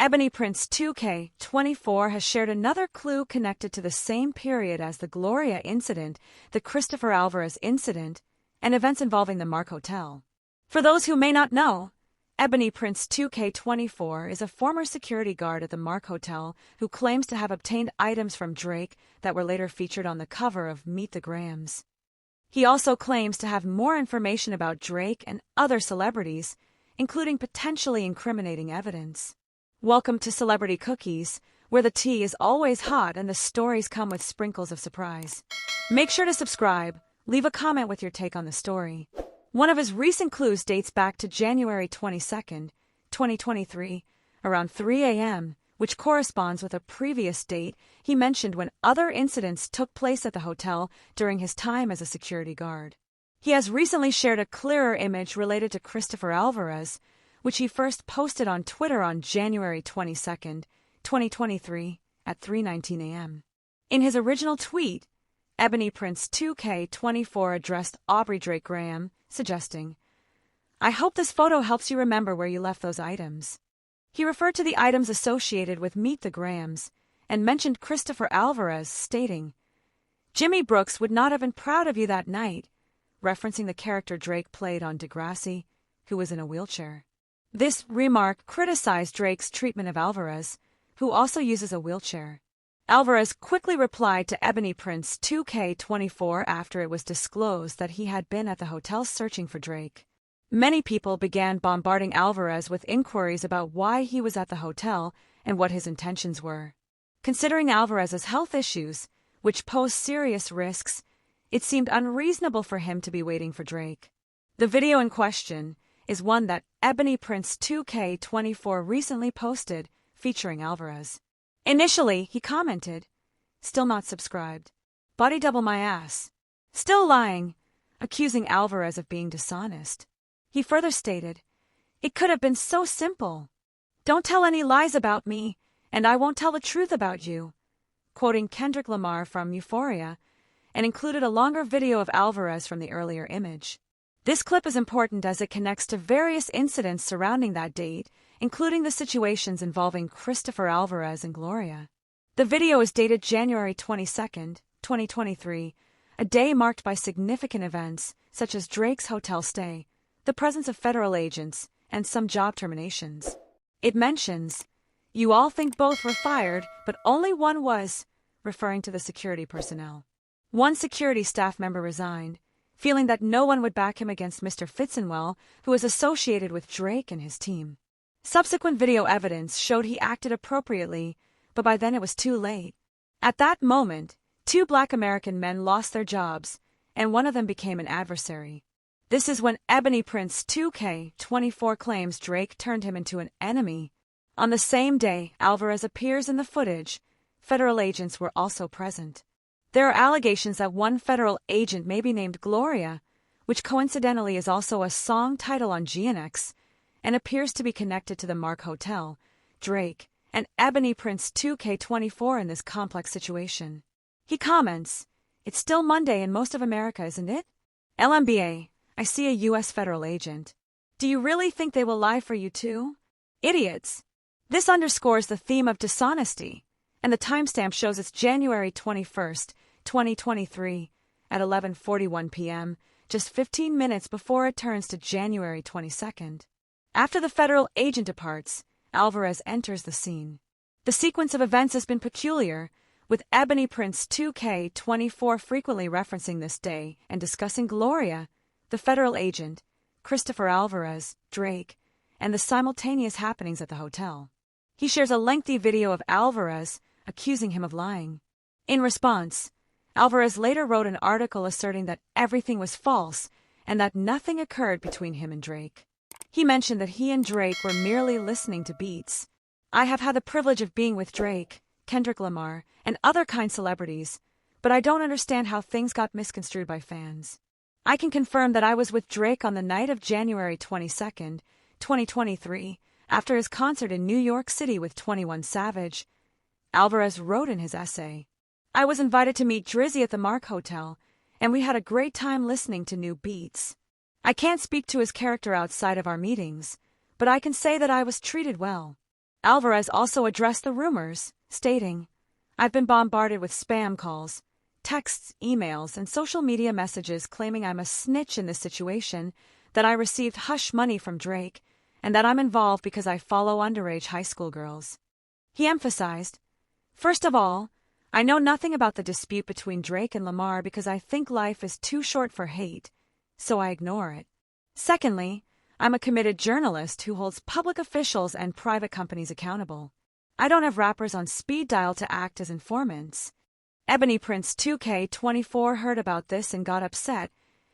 Ebony Prince 2K24 has shared another clue connected to the same period as the Gloria incident, the Christopher Alvarez incident, and events involving the Mark Hotel. For those who may not know, Ebony Prince 2K24 is a former security guard at the Mark Hotel who claims to have obtained items from Drake that were later featured on the cover of Meet the Grahams. He also claims to have more information about Drake and other celebrities, including potentially incriminating evidence. Welcome to Celebrity Cookies, where the tea is always hot and the stories come with sprinkles of surprise. Make sure to subscribe, leave a comment with your take on the story. One of his recent clues dates back to January 22, 2023, around 3 a.m., which corresponds with a previous date he mentioned when other incidents took place at the hotel during his time as a security guard. He has recently shared a clearer image related to Christopher Alvarez, which he first posted on Twitter on January 22, 2023, at 3:19 a.m. In his original tweet, Ebony Prince 2K24 addressed Aubrey Drake Graham, suggesting, "I hope this photo helps you remember where you left those items." He referred to the items associated with Meet the Grahams and mentioned Christopher Alvarez, stating, "Jimmy Brooks would not have been proud of you that night," referencing the character Drake played on Degrassi, who was in a wheelchair. This remark criticized Drake's treatment of Alvarez, who also uses a wheelchair. Alvarez quickly replied to Ebony Prince 2K24 after it was disclosed that he had been at the hotel searching for Drake. Many people began bombarding Alvarez with inquiries about why he was at the hotel and what his intentions were. Considering Alvarez's health issues, which pose serious risks, it seemed unreasonable for him to be waiting for Drake. The video in question is one that Ebony Prince 2K24 recently posted, featuring Alvarez. Initially, he commented, "Still not subscribed. Body double my ass. Still lying," accusing Alvarez of being dishonest. He further stated, "It could have been so simple. Don't tell any lies about me, and I won't tell the truth about you," quoting Kendrick Lamar from Euphoria, and included a longer video of Alvarez from the earlier image. This clip is important as it connects to various incidents surrounding that date, including the situations involving Christopher Alvarez and Gloria. The video is dated January 22, 2023, a day marked by significant events such as Drake's hotel stay, the presence of federal agents, and some job terminations. It mentions, "You all think both were fired, but only one was," referring to the security personnel. One security staff member resigned, feeling that no one would back him against Mr. Fitzenwell, who is associated with Drake and his team. Subsequent video evidence showed he acted appropriately, but by then it was too late. At that moment, 2 Black American men lost their jobs, and one of them became an adversary. This is when Ebony Prince 2K24 claims Drake turned him into an enemy. On the same day Alvarez appears in the footage, federal agents were also present. There are allegations that one federal agent may be named Gloria, which coincidentally is also a song title on GNX, and appears to be connected to the Mark Hotel, Drake, and Ebony Prince 2K24 in this complex situation. He comments, "It's still Monday in most of America, isn't it? LMBA, I see a U.S. federal agent. Do you really think they will lie for you too? Idiots." This underscores the theme of dishonesty, and the timestamp shows it's January 21, 2023, at 11:41 p.m., just 15 minutes before it turns to January 22. After the federal agent departs, Alvarez enters the scene. The sequence of events has been peculiar, with Ebony Prince 2K24 frequently referencing this day and discussing Gloria, the federal agent, Christopher Alvarez, Drake, and the simultaneous happenings at the hotel. He shares a lengthy video of Alvarez accusing him of lying. In response, Alvarez later wrote an article asserting that everything was false and that nothing occurred between him and Drake. He mentioned that he and Drake were merely listening to beats. "I have had the privilege of being with Drake, Kendrick Lamar, and other kind celebrities, but I don't understand how things got misconstrued by fans. I can confirm that I was with Drake on the night of January 22, 2023, after his concert in New York City with 21 Savage," Alvarez wrote in his essay. "I was invited to meet Drizzy at the Mark Hotel, and we had a great time listening to new beats. I can't speak to his character outside of our meetings, but I can say that I was treated well. Alvarez also addressed the rumors, stating, "I've been bombarded with spam calls, texts, emails, and social media messages claiming I'm a snitch in this situation, that I received hush money from Drake, and that I'm involved because I follow underage high school girls." He emphasized, "First of all, I know nothing about the dispute between Drake and Lamar because I think life is too short for hate, so I ignore it. Secondly, I'm a committed journalist who holds public officials and private companies accountable. I don't have rappers on speed dial to act as informants." Ebony Prince 2K24 heard about this and got upset,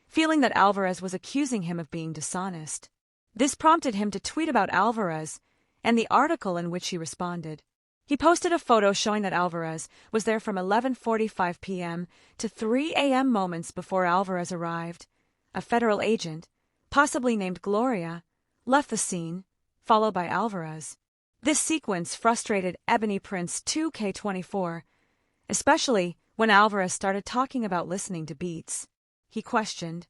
feeling that Alvarez was accusing him of being dishonest. This prompted him to tweet about Alvarez and the article in which he responded. He posted a photo showing that Alvarez was there from 11:45 p.m. to 3 a.m. moments before Alvarez arrived. A federal agent, possibly named Gloria, left the scene, followed by Alvarez. This sequence frustrated Ebony Prince 2K24, especially when Alvarez started talking about listening to beats. He questioned,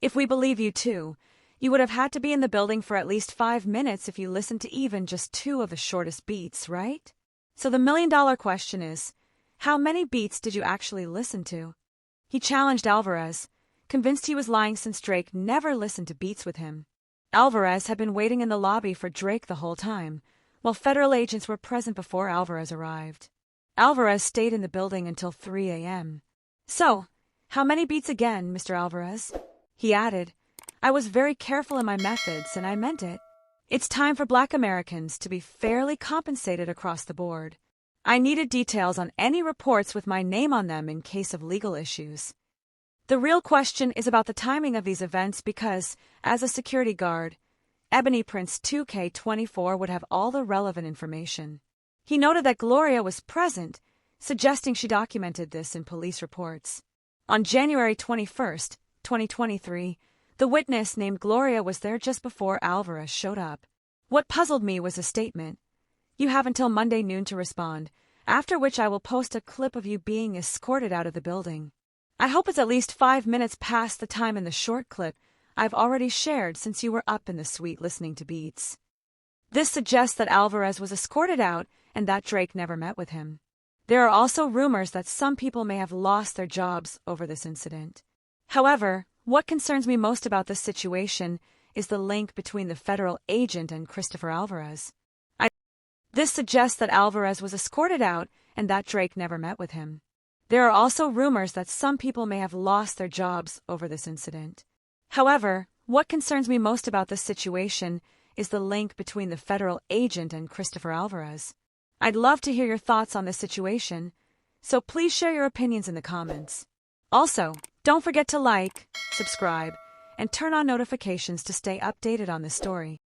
"If we believe you too, you would have had to be in the building for at least 5 minutes if you listened to even just 2 of the shortest beats, right? So the million-dollar question is, how many beats did you actually listen to?" He challenged Alvarez, convinced he was lying since Drake never listened to beats with him. Alvarez had been waiting in the lobby for Drake the whole time, while federal agents were present before Alvarez arrived. Alvarez stayed in the building until 3 a.m. "So, how many beats again, Mr. Alvarez?" He added, "I was very careful in my methods and I meant it. It's time for Black Americans to be fairly compensated across the board. I needed details on any reports with my name on them in case of legal issues. The real question is about the timing of these events because, as a security guard, Ebony Prince 2K24 would have all the relevant information." He noted that Gloria was present, suggesting she documented this in police reports. On January 21, 2023, the witness named Gloria was there just before Alvarez showed up. "What puzzled me was a statement. 'You have until Monday noon to respond, after which I will post a clip of you being escorted out of the building.' I hope it's at least 5 minutes past the time in the short clip I've already shared since you were up in the suite listening to beats." This suggests that Alvarez was escorted out and that Drake never met with him. There are also rumors that some people may have lost their jobs over this incident. However, what concerns me most about this situation is the link between the federal agent and Christopher Alvarez. This suggests that Alvarez was escorted out and that Drake never met with him. There are also rumors that some people may have lost their jobs over this incident. However, what concerns me most about this situation is the link between the federal agent and Christopher Alvarez. I'd love to hear your thoughts on this situation, so please share your opinions in the comments. Also, don't forget to like, subscribe, and turn on notifications to stay updated on this story.